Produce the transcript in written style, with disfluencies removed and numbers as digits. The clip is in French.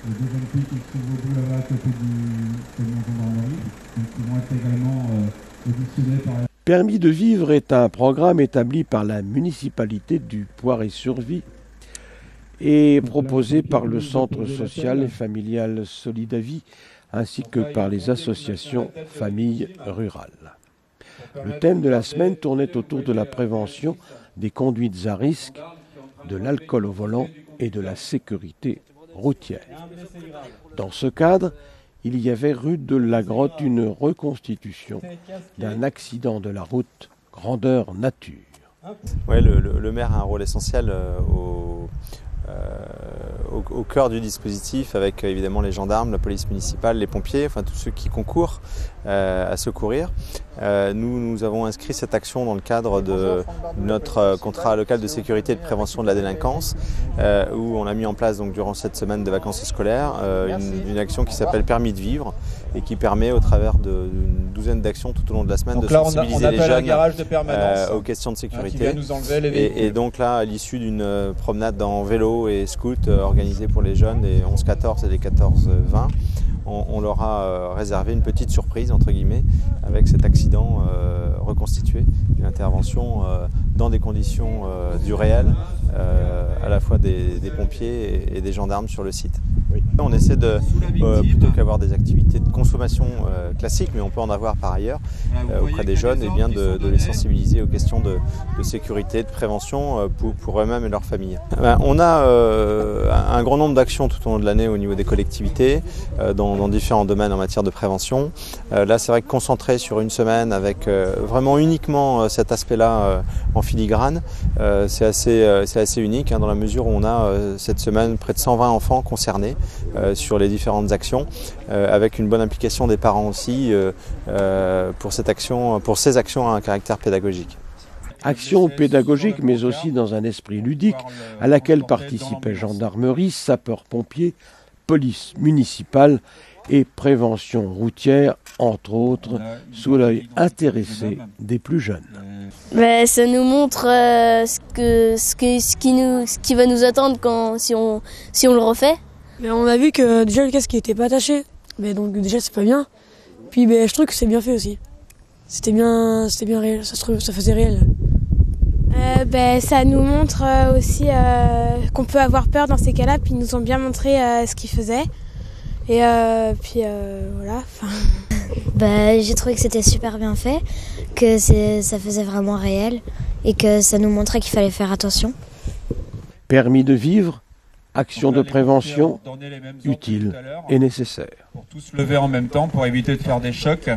les deux jeunes filles qui se trouvent au bout là-bas à côté du camion gendarmerie, donc qui vont être également auditionnées par la... Permis de vivre est un programme établi par la municipalité du Poiré-sur-Vie et proposé par le Centre social et familial Solidavie ainsi que par les associations Familles rurales. Le thème de la semaine tournait autour de la prévention des conduites à risque, de l'alcool au volant et de la sécurité routière. Dans ce cadre, il y avait rue de la Grotte une reconstitution d'un accident de la route grandeur nature. Oui, le maire a un rôle essentiel au cœur du dispositif, avec évidemment les gendarmes, la police municipale, les pompiers, enfin tous ceux qui concourent à secourir. Nous avons inscrit cette action dans le cadre de notre contrat local de sécurité et de prévention de la délinquance, où on a mis en place donc, durant cette semaine de vacances scolaires une action qui s'appelle Permis de vivre et qui permet au travers d'une douzaine d'actions tout au long de la semaine donc de sensibiliser les jeunes aux questions de sécurité. Et donc là, à l'issue d'une promenade en vélo et scout organisée pour les jeunes des 11-14 et des 14-20, on leur a réservé une petite surprise, entre guillemets, avec cet accident reconstitué, une intervention dans des conditions du réel, à la fois des pompiers et des gendarmes sur le site. Oui. On essaie de, plutôt qu'avoir des activités de consommation classiques, mais on peut en avoir par ailleurs auprès des jeunes, et bien de les sensibiliser aux questions de sécurité, de prévention pour eux-mêmes et leurs familles. On a un grand nombre d'actions tout au long de l'année au niveau des collectivités, dans différents domaines en matière de prévention. Là, c'est vrai que concentré sur une semaine avec vraiment uniquement cet aspect-là en filigrane, c'est assez unique dans la mesure où on a cette semaine près de 120 enfants concernés sur les différentes actions, avec une bonne implication des parents aussi pour ces actions à un caractère pédagogique. Action pédagogique, mais aussi dans un esprit ludique, à laquelle participaient gendarmerie, sapeurs-pompiers, police municipale et prévention routière, entre autres, sous l'œil intéressé des plus jeunes. Ça nous montre ce qui va nous attendre si on le refait. Mais on a vu que déjà le casque n'était pas attaché, mais donc déjà c'est pas bien. Puis je trouve que c'est bien fait aussi. C'était bien réel, ça faisait réel. Ça nous montre aussi qu'on peut avoir peur dans ces cas-là, puis ils nous ont bien montré ce qu'ils faisaient. Et puis voilà. J'ai trouvé que c'était super bien fait, que ça faisait vraiment réel et que ça nous montrait qu'il fallait faire attention. Permis de vivre, action de prévention, utile et nécessaire. Pour tous lever en même temps pour éviter de faire des chocs.